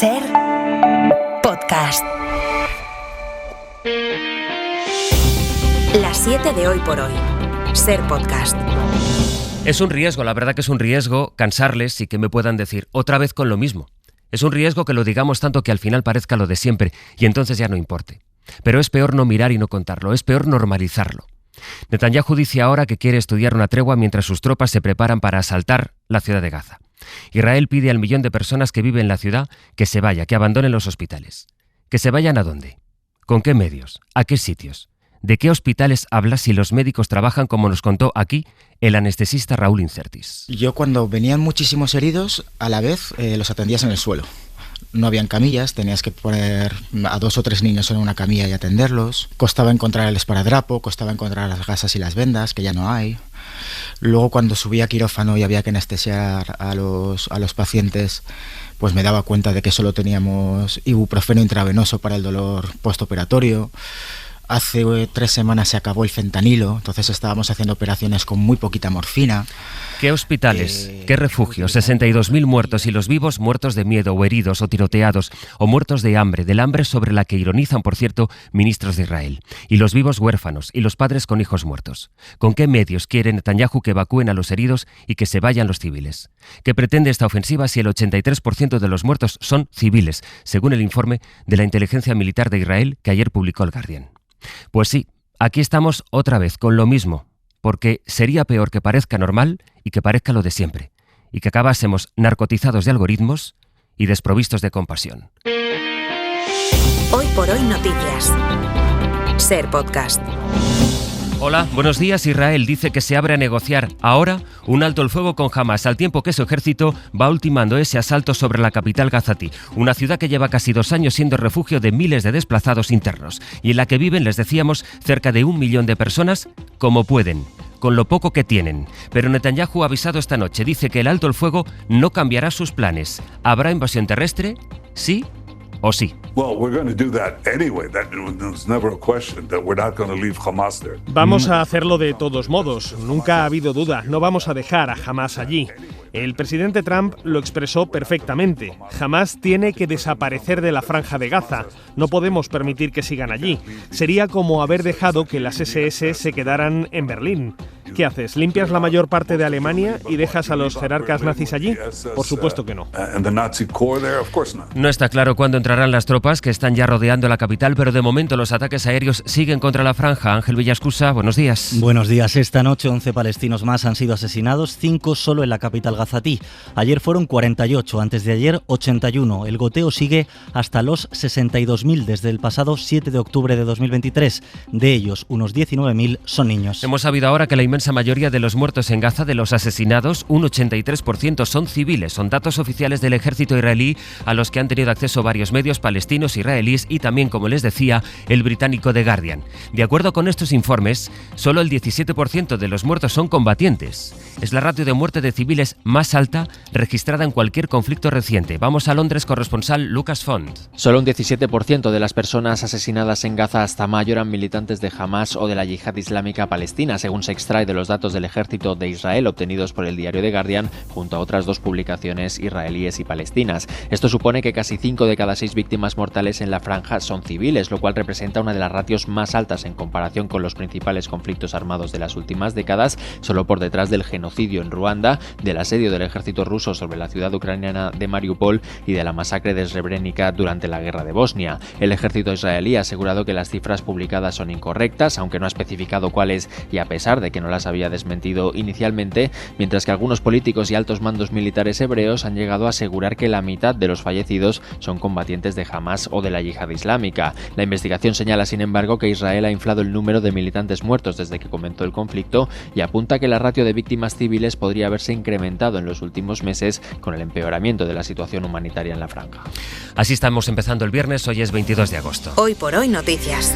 Ser Podcast. Las 7 de hoy por hoy. Ser Podcast. Es un riesgo, la verdad que es un riesgo cansarles y que me puedan decir otra vez con lo mismo. Es un riesgo que lo digamos tanto que al final parezca lo de siempre y entonces ya no importe. Pero es peor no mirar y no contarlo, es peor normalizarlo. Netanyahu dice ahora que quiere estudiar una tregua mientras sus tropas se preparan para asaltar la ciudad de Gaza. Israel pide al 1 millón de personas que viven en la ciudad que se vaya, que abandonen los hospitales. ¿Que se vayan a dónde? ¿Con qué medios? ¿A qué sitios? ¿De qué hospitales habla si los médicos trabajan como nos contó aquí el anestesista Raúl Incertis? Yo cuando venían muchísimos heridos, a la vez los atendías en el suelo. No habían camillas, tenías que poner a 2 o 3 niños en una camilla y atenderlos. Costaba encontrar el esparadrapo, costaba encontrar las gasas y las vendas, que ya no hay. Luego cuando subía a quirófano y había que anestesiar a los pacientes, pues me daba cuenta de que solo teníamos ibuprofeno intravenoso para el dolor postoperatorio. Hace 3 semanas se acabó el fentanilo, entonces estábamos haciendo operaciones con muy poquita morfina. ¿Qué hospitales? ¿Qué refugios? 62.000 muertos y los vivos muertos de miedo o heridos o tiroteados o muertos de hambre, del hambre sobre la que ironizan, por cierto, ministros de Israel. Y los vivos huérfanos y los padres con hijos muertos. ¿Con qué medios quiere Netanyahu que evacúen a los heridos y que se vayan los civiles? ¿Qué pretende esta ofensiva si el 83% de los muertos son civiles, según el informe de la inteligencia militar de Israel que ayer publicó el Guardian? Pues sí, aquí estamos otra vez con lo mismo, porque sería peor que parezca normal y que parezca lo de siempre, y que acabásemos narcotizados de algoritmos y desprovistos de compasión. Hoy por hoy noticias. Ser Podcast. Hola, buenos días. Israel dice que se abre a negociar ahora un alto el fuego con Hamas, al tiempo que su ejército va ultimando ese asalto sobre la capital gazatí, una ciudad que lleva casi 2 años siendo refugio de miles de desplazados internos y en la que viven, les decíamos, cerca de 1 millón de personas como pueden, con lo poco que tienen. Pero Netanyahu ha avisado esta noche, dice que el alto el fuego no cambiará sus planes. ¿Habrá invasión terrestre? ¿Sí o sí? Vamos a hacerlo de todos modos. Nunca ha habido duda. No vamos a dejar a Hamas allí. El presidente Trump lo expresó perfectamente. Hamas tiene que desaparecer de la franja de Gaza. No podemos permitir que sigan allí. Sería como haber dejado que las SS se quedaran en Berlín. ¿Qué haces? ¿Limpias la mayor parte de Alemania y dejas a los jerarcas nazis allí? Por supuesto que no. No está claro cuándo entrarán las tropas que están ya rodeando la capital, pero de momento los ataques aéreos siguen contra la franja. Ángel Villascusa, buenos días. Buenos días. Esta noche 11 palestinos más han sido asesinados, 5 solo en la capital gazatí. Ayer fueron 48, antes de ayer 81. El goteo sigue hasta los 62.000 desde el pasado 7 de octubre de 2023. De ellos, unos 19.000 son niños. Hemos sabido ahora que la inmensa mayoría de los muertos en Gaza, de los asesinados, un 83% son civiles. Son datos oficiales del ejército israelí a los que han tenido acceso varios medios palestinos, israelíes y también, como les decía, el británico The Guardian. De acuerdo con estos informes, solo el 17% de los muertos son combatientes. Es la ratio de muerte de civiles más alta registrada en cualquier conflicto reciente. Vamos a Londres, corresponsal Lucas Font. Solo un 17% de las personas asesinadas en Gaza hasta mayo eran militantes de Hamas o de la Yihad Islámica Palestina, según se extrae de los datos del ejército de Israel obtenidos por el diario The Guardian junto a otras 2 publicaciones israelíes y palestinas. Esto supone que casi 5 de cada 6 víctimas mortales en la franja son civiles, lo cual representa una de las ratios más altas en comparación con los principales conflictos armados de las últimas décadas, solo por detrás del genocidio en Ruanda, del asedio del ejército ruso sobre la ciudad ucraniana de Mariupol y de la masacre de Srebrenica durante la guerra de Bosnia. El ejército israelí ha asegurado que las cifras publicadas son incorrectas, aunque no ha especificado cuáles y a pesar de que no las había desmentido inicialmente, mientras que algunos políticos y altos mandos militares hebreos han llegado a asegurar que la mitad de los fallecidos son combatientes de Hamas o de la Yihad Islámica. La investigación señala, sin embargo, que Israel ha inflado el número de militantes muertos desde que comenzó el conflicto y apunta que la ratio de víctimas civiles podría haberse incrementado en los últimos meses con el empeoramiento de la situación humanitaria en la franja. Así estamos empezando el viernes, hoy es 22 de agosto. Hoy por hoy noticias.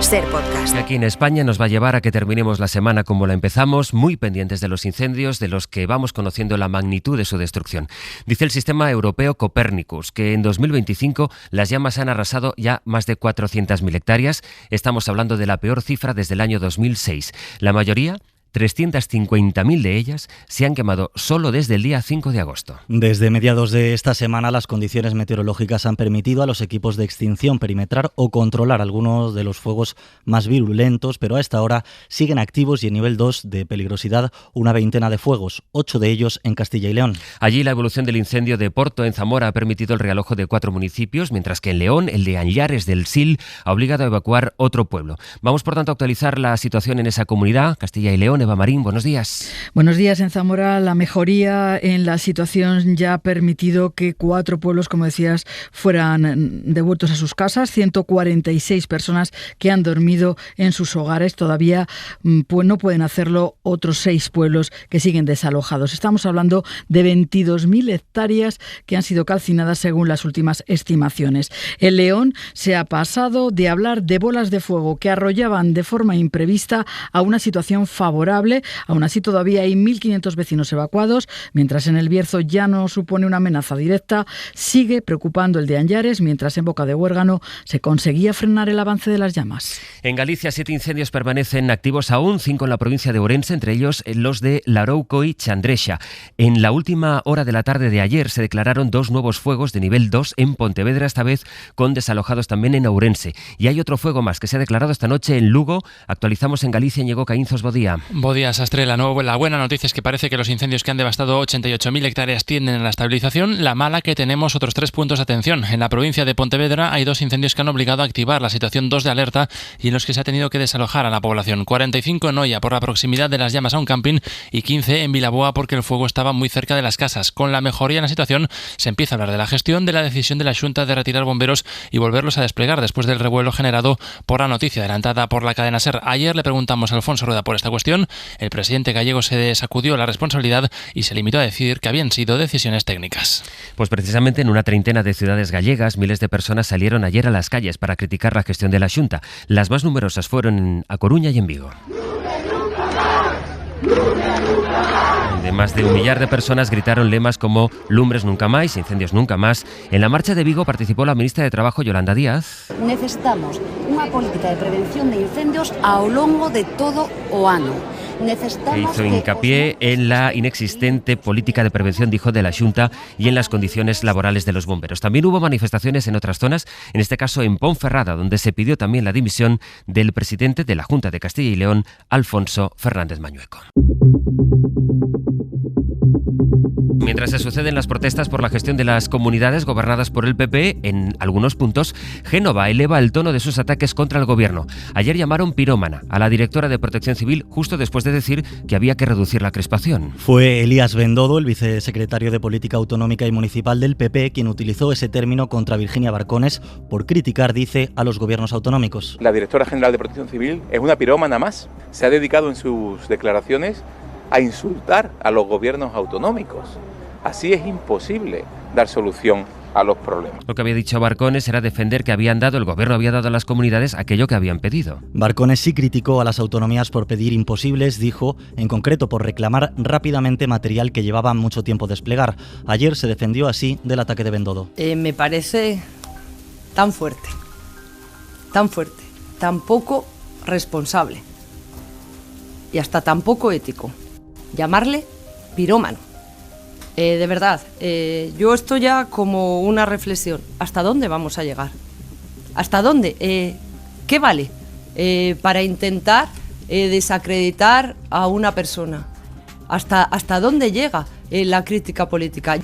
Ser Podcast. Aquí en España nos va a llevar a que terminemos la semana como la empezamos, muy pendientes de los incendios, de los que vamos conociendo la magnitud de su destrucción. Dice el sistema europeo Copernicus que en 2025 las llamas han arrasado ya más de 400.000 hectáreas. Estamos hablando de la peor cifra desde el año 2006. La mayoría 350.000 de ellas se han quemado solo desde el día 5 de agosto. Desde mediados de esta semana, las condiciones meteorológicas han permitido a los equipos de extinción perimetrar o controlar algunos de los fuegos más virulentos, pero a esta hora siguen activos y en nivel 2 de peligrosidad una veintena de fuegos, 8 de ellos en Castilla y León. Allí la evolución del incendio de Porto, en Zamora, ha permitido el realojo de 4 municipios, mientras que en León, el de Añares del Sil, ha obligado a evacuar otro pueblo. Vamos, por tanto, a actualizar la situación en esa comunidad. Castilla y León, Eva Marín, buenos días. Buenos días. En Zamora, la mejoría en la situación ya ha permitido que 4 pueblos, como decías, fueran devueltos a sus casas. 146 personas que han dormido en sus hogares. Todavía pues no pueden hacerlo otros 6 pueblos que siguen desalojados. Estamos hablando de 22.000 hectáreas que han sido calcinadas según las últimas estimaciones. En León se ha pasado de hablar de bolas de fuego que arrollaban de forma imprevista a una situación favorable. Aún así, todavía hay 1.500 vecinos evacuados, mientras en el Bierzo ya no supone una amenaza directa. Sigue preocupando el de Añares, mientras en Boca de Huérgano se conseguía frenar el avance de las llamas. En Galicia, 7 incendios permanecen activos aún, 5 en la provincia de Ourense, entre ellos los de Larouco y Chandrexa. En la última hora de la tarde de ayer se declararon 2 nuevos fuegos de nivel 2 en Pontevedra, esta vez con desalojados también en Ourense. Y hay otro fuego más que se ha declarado esta noche en Lugo. Actualizamos en Galicia, Ñigo Caínzos, bo día. Bo día, Sastre. La buena noticia es que parece que los incendios que han devastado 88.000 hectáreas tienden a la estabilización. La mala, que tenemos otros 3 puntos de atención. En la provincia de Pontevedra hay 2 incendios que han obligado a activar la situación 2 de alerta y en los que se ha tenido que desalojar a la población. 45 en Oia por la proximidad de las llamas a un camping y 15 en Vilaboa porque el fuego estaba muy cerca de las casas. Con la mejoría en la situación se empieza a hablar de la gestión, de la decisión de la Xunta de retirar bomberos y volverlos a desplegar después del revuelo generado por la noticia adelantada por la cadena SER. Ayer le preguntamos a Alfonso Rueda por esta cuestión. El presidente gallego se sacudió la responsabilidad y se limitó a decir que habían sido decisiones técnicas. Pues precisamente en una treintena de ciudades gallegas, miles de personas salieron ayer a las calles para criticar la gestión de la Xunta. Las más numerosas fueron en A Coruña y en Vigo. De más de 1 millar de personas gritaron lemas como lumbres nunca máis, incendios nunca más. En la marcha de Vigo participó la ministra de Trabajo, Yolanda Díaz. Necesitamos unha política de prevención de incendios ao longo de todo o ano. Que hizo hincapié en la inexistente política de prevención, dijo, de la Xunta y en las condiciones laborales de los bomberos. También hubo manifestaciones en otras zonas, en este caso en Ponferrada, donde se pidió también la dimisión del presidente de la Junta de Castilla y León, Alfonso Fernández Mañueco. Mientras se suceden las protestas por la gestión de las comunidades gobernadas por el PP, en algunos puntos, Génova eleva el tono de sus ataques contra el gobierno. Ayer llamaron pirómana a la directora de Protección Civil justo después de decir que había que reducir la crispación. Fue Elías Bendodo, el vicesecretario de Política Autonómica y Municipal del PP, quien utilizó ese término contra Virginia Barcones por criticar, dice, a los gobiernos autonómicos. La directora general de Protección Civil es una pirómana más. Se ha dedicado en sus declaraciones a insultar a los gobiernos autonómicos. Así es imposible dar solución a los problemas. Lo que había dicho Barcones era defender que el gobierno había dado a las comunidades aquello que habían pedido. Barcones sí criticó a las autonomías por pedir imposibles, dijo, en concreto por reclamar rápidamente material que llevaba mucho tiempo desplegar. Ayer se defendió así del ataque de Bendodo. Me parece tan fuerte, tan poco responsable y hasta tan poco ético llamarle pirómano. De verdad, yo esto ya como una reflexión. ¿Hasta dónde vamos a llegar? ¿Hasta dónde? ¿Qué vale para intentar desacreditar a una persona? ¿Hasta dónde llega la crítica política?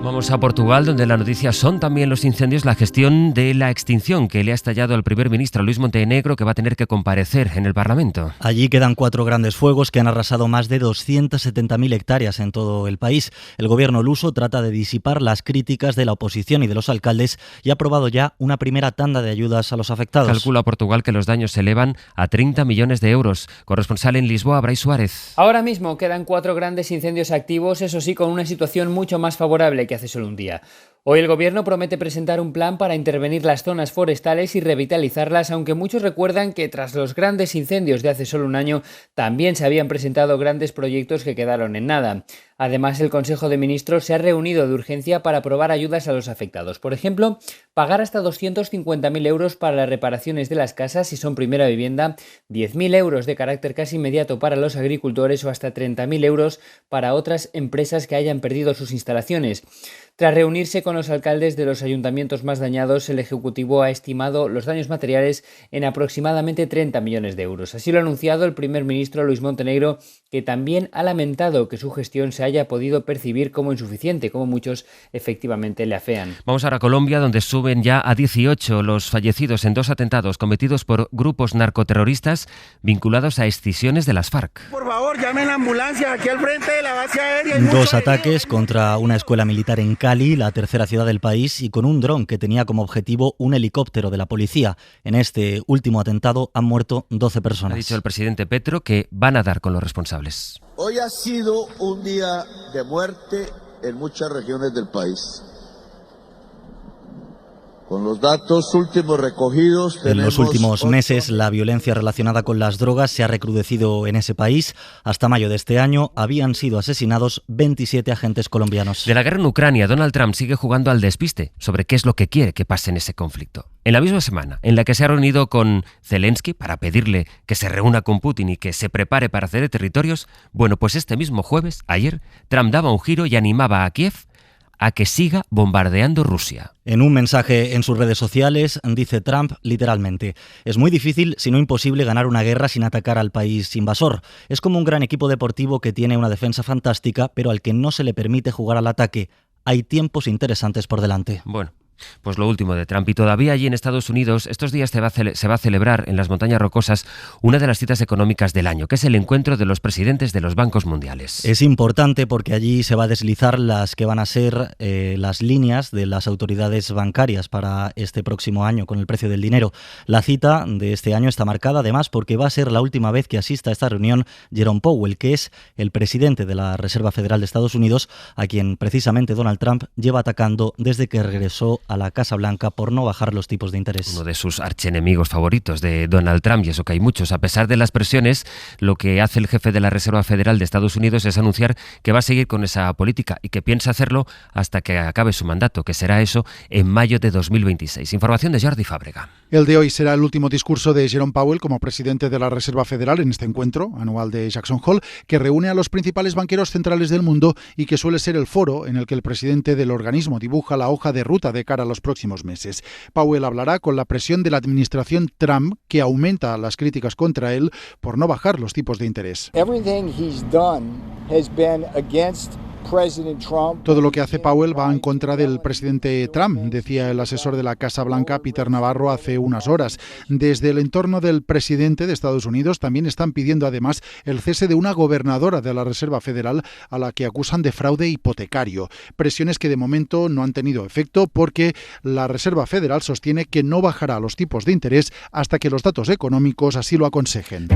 Vamos a Portugal, donde la noticia son también los incendios, la gestión de la extinción que le ha estallado al primer ministro Luís Montenegro, que va a tener que comparecer en el Parlamento. Allí quedan 4 grandes fuegos que han arrasado más de 270.000 hectáreas en todo el país. El gobierno luso trata de disipar las críticas de la oposición y de los alcaldes y ha aprobado ya una primera tanda de ayudas a los afectados. Calcula Portugal que los daños se elevan a 30 millones de euros. Corresponsal en Lisboa, Brais Suárez. Ahora mismo quedan 4 grandes incendios activos, eso sí, con una situación mucho más favorable que hace solo un día. Hoy el gobierno promete presentar un plan para intervenir las zonas forestales y revitalizarlas, aunque muchos recuerdan que tras los grandes incendios de hace solo un año también se habían presentado grandes proyectos que quedaron en nada. Además, el Consejo de Ministros se ha reunido de urgencia para aprobar ayudas a los afectados. Por ejemplo, pagar hasta 250.000 euros para las reparaciones de las casas si son primera vivienda, 10.000 euros de carácter casi inmediato para los agricultores o hasta 30.000 euros para otras empresas que hayan perdido sus instalaciones. Tras reunirse con los alcaldes de los ayuntamientos más dañados, el Ejecutivo ha estimado los daños materiales en aproximadamente 30 millones de euros. Así lo ha anunciado el primer ministro Luis Montenegro, que también ha lamentado que su gestión se haya podido percibir como insuficiente, como muchos efectivamente le afean. Vamos ahora a Colombia, donde suben ya a 18 los fallecidos en 2 atentados cometidos por grupos narcoterroristas vinculados a escisiones de las FARC. Por favor, llamen la ambulancia aquí al frente de la base aérea. 2 ataques contra una escuela militar en Cali, la tercera ciudad del país, y con un dron que tenía como objetivo un helicóptero de la policía. En este último atentado han muerto 12 personas. Ha dicho el presidente Petro que van a dar con los responsables. Hoy ha sido un día de muerte en muchas regiones del país. Con los datos últimos recogidos, en los últimos meses, la violencia relacionada con las drogas se ha recrudecido en ese país. Hasta mayo de este año habían sido asesinados 27 agentes colombianos. De la guerra en Ucrania, Donald Trump sigue jugando al despiste sobre qué es lo que quiere que pase en ese conflicto. En la misma semana en la que se ha reunido con Zelensky para pedirle que se reúna con Putin y que se prepare para ceder territorios, bueno, pues este mismo jueves, ayer, Trump daba un giro y animaba a Kiev a que siga bombardeando Rusia. En un mensaje en sus redes sociales dice Trump literalmente: es muy difícil, si no imposible, ganar una guerra sin atacar al país invasor. Es como un gran equipo deportivo que tiene una defensa fantástica, pero al que no se le permite jugar al ataque. Hay tiempos interesantes por delante. Bueno, pues lo último de Trump. Y todavía allí en Estados Unidos, estos días se va a celebrar en las Montañas Rocosas una de las citas económicas del año, que es el encuentro de los presidentes de los bancos mundiales. Es importante porque allí se va a deslizar las que van a ser las líneas de las autoridades bancarias para este próximo año con el precio del dinero. La cita de este año está marcada además porque va a ser la última vez que asista a esta reunión Jerome Powell, que es el presidente de la Reserva Federal de Estados Unidos, a quien precisamente Donald Trump lleva atacando desde que regresó a la Casa Blanca por no bajar los tipos de interés. Uno de sus archienemigos favoritos de Donald Trump, y eso que hay muchos. A pesar de las presiones, lo que hace el jefe de la Reserva Federal de Estados Unidos es anunciar que va a seguir con esa política y que piensa hacerlo hasta que acabe su mandato, que será eso en mayo de 2026. Información de Jordi Fábrega. El de hoy será el último discurso de Jerome Powell como presidente de la Reserva Federal en este encuentro anual de Jackson Hole, que reúne a los principales banqueros centrales del mundo y que suele ser el foro en el que el presidente del organismo dibuja la hoja de ruta de cara a los próximos meses. Powell hablará con la presión de la administración Trump, que aumenta las críticas contra él por no bajar los tipos de interés. Todo lo que hace Powell va en contra del presidente Trump, decía el asesor de la Casa Blanca, Peter Navarro, hace unas horas. Desde el entorno del presidente de Estados Unidos también están pidiendo además el cese de una gobernadora de la Reserva Federal a la que acusan de fraude hipotecario. Presiones que de momento no han tenido efecto porque la Reserva Federal sostiene que no bajará los tipos de interés hasta que los datos económicos así lo aconsejen.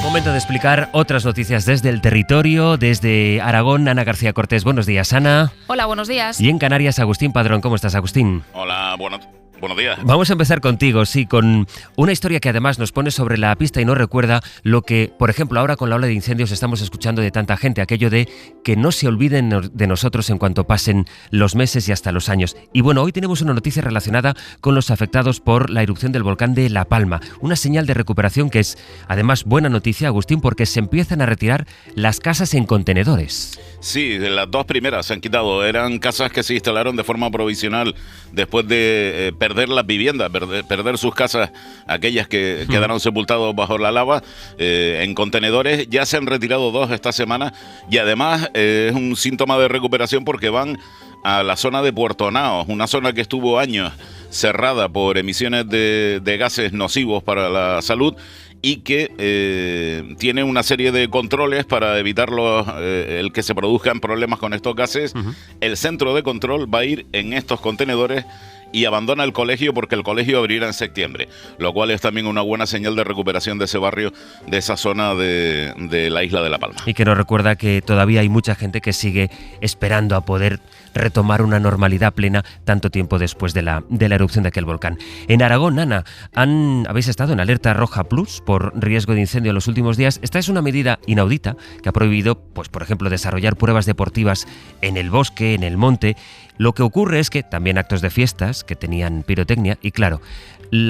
Momento de explicar otras noticias desde el territorio, desde Aragón. Ana García Cortés, buenos días, Ana. Hola, buenos días. Y en Canarias, Agustín Padrón. ¿Cómo estás, Agustín? Hola, buenos días. Vamos a empezar contigo, sí, con una historia que además nos pone sobre la pista y nos recuerda lo que, por ejemplo, ahora con la ola de incendios estamos escuchando de tanta gente, aquello de que no se olviden de nosotros en cuanto pasen los meses y hasta los años. Y bueno, hoy tenemos una noticia relacionada con los afectados por la erupción del volcán de La Palma. Una señal de recuperación que es, además, buena noticia, Agustín, porque se empiezan a retirar las casas en contenedores. Sí, las 2 primeras se han quitado. Eran casas que se instalaron de forma provisional después de perder las viviendas, perder sus casas, aquellas que quedaron sepultados bajo la lava, en contenedores. Ya se han retirado 2 esta semana y además es un síntoma de recuperación porque van a la zona de Puerto Naos, una zona que estuvo años cerrada por emisiones de gases nocivos para la salud y que tiene una serie de controles para evitar el que se produzcan problemas con estos gases. El centro de control va a ir en estos contenedores y abandona el colegio porque el colegio abrirá en septiembre, lo cual es también una buena señal de recuperación de ese barrio, de esa zona de la isla de La Palma. Y que nos recuerda que todavía hay mucha gente que sigue esperando a poder retomar una normalidad plena tanto tiempo después de la erupción de aquel volcán. En Aragón, Ana, habéis estado en alerta roja plus por riesgo de incendio en los últimos días. Esta es una medida inaudita que ha prohibido, pues por ejemplo, desarrollar pruebas deportivas en el bosque, en el monte. Lo que ocurre es que también actos de fiestas que tenían pirotecnia y claro,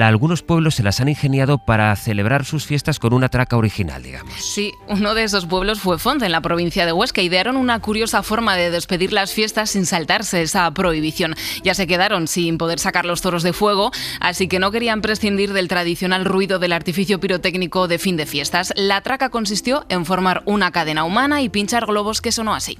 algunos pueblos se las han ingeniado para celebrar sus fiestas con una traca original, digamos. Sí, uno de esos pueblos fue Font, en la provincia de Huesca. Idearon una curiosa forma de despedir las fiestas sin saltarse esa prohibición. Ya se quedaron sin poder sacar los toros de fuego, así que no querían prescindir del tradicional ruido del artificio pirotécnico de fin de fiestas. La traca consistió en formar una cadena humana y pinchar globos que sonó así.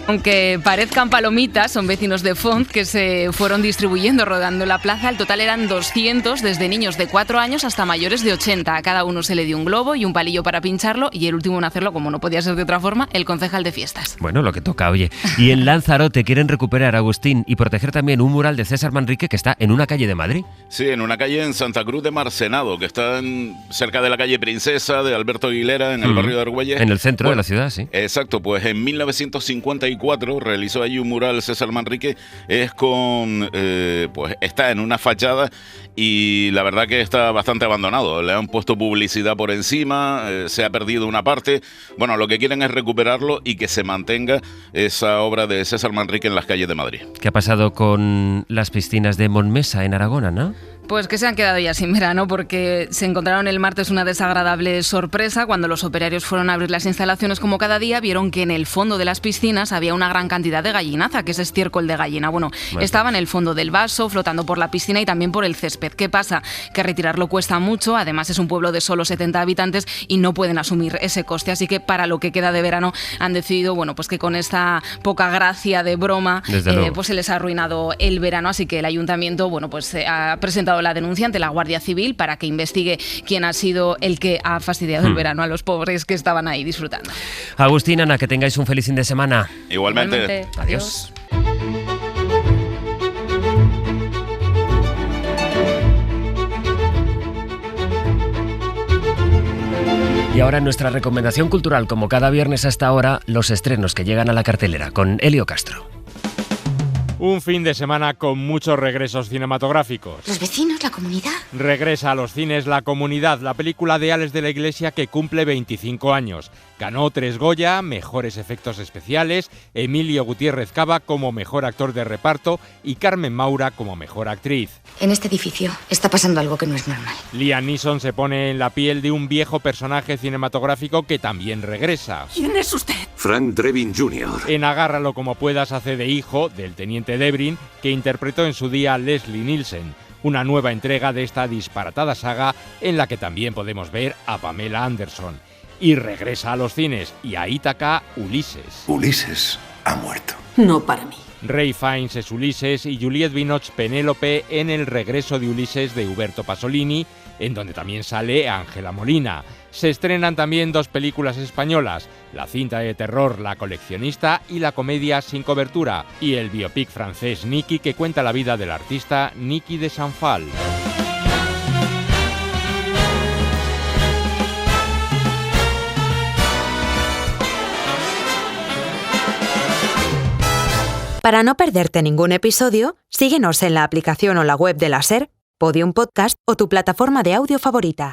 Aunque parezcan palomitas, son vecinos de Font que se fueron distribuyendo rodando la plaza. El total eran 200, desde niños de 4 años hasta mayores de 80. A cada uno se le dio un globo y un palillo para pincharlo, y el último en hacerlo, como no podía ser de otra forma, el concejal de fiestas. Bueno, lo que toca, oye. Y en Lanzarote quieren recuperar, Agustín, y proteger también un mural de César Manrique que está en una calle de Madrid. Sí, en una calle en Santa Cruz de Marcenado, que está cerca de la calle Princesa de Alberto Aguilera, en el barrio de Argüelles. En el centro de la ciudad, sí. Exacto, pues en 1954 realizó allí un mural César Manrique, pues está en una fachada y la verdad que está bastante abandonado. Le han puesto publicidad por encima, se ha perdido una parte. Bueno, lo que quieren es recuperarlo y que se mantenga esa obra de César Manrique en las calles de Madrid. ¿Qué ha pasado con las piscinas de Montmesa en Aragón, no? Pues que se han quedado ya sin verano, porque se encontraron el martes una desagradable sorpresa. Cuando los operarios fueron a abrir las instalaciones como cada día, vieron que en el fondo de las piscinas había una gran cantidad de gallinaza, que es estiércol de gallina. Bueno, estaba en el fondo del vaso, flotando por la piscina y también por el césped. ¿Qué pasa? Que retirarlo cuesta mucho, además es un pueblo de solo 70 habitantes y no pueden asumir ese coste. Así que para lo que queda de verano han decidido, bueno, pues que con esta poca gracia de broma, pues se les ha arruinado el verano. Así que el ayuntamiento, bueno, pues ha presentado la denuncia ante la Guardia Civil para que investigue quién ha sido el que ha fastidiado el verano a los pobres que estaban ahí disfrutando. Agustín, Ana, que tengáis un feliz fin de semana. Igualmente. Adiós. Y ahora en nuestra recomendación cultural, como cada viernes hasta ahora, los estrenos que llegan a la cartelera con Elio Castro. Un fin de semana con muchos regresos cinematográficos. ¿Los vecinos, la comunidad? Regresa a los cines La Comunidad, la película de Alex de la Iglesia que cumple 25 años. Ganó 3 Goya, mejores efectos especiales, Emilio Gutiérrez Cava como mejor actor de reparto y Carmen Maura como mejor actriz. En este edificio está pasando algo que no es normal. Liam Neeson se pone en la piel de un viejo personaje cinematográfico que también regresa. ¿Quién es usted? Frank Drebin Jr. En Agárralo como puedas hace de hijo del teniente Debrin, que interpretó en su día Leslie Nielsen. Una nueva entrega de esta disparatada saga en la que también podemos ver a Pamela Anderson. Y regresa a los cines y a Ítaca Ulises. Ulises ha muerto. No para mí. Ray Fiennes es Ulises y Juliette Binoche Penélope en El regreso de Ulises de Uberto Pasolini, en donde también sale Ángela Molina. Se estrenan también 2 películas españolas, la cinta de terror La coleccionista y la comedia Sin cobertura, y el biopic francés Niki, que cuenta la vida del artista Niki de Sanfal. Para no perderte ningún episodio, síguenos en la aplicación o la web de la SER, Podium Podcast o tu plataforma de audio favorita.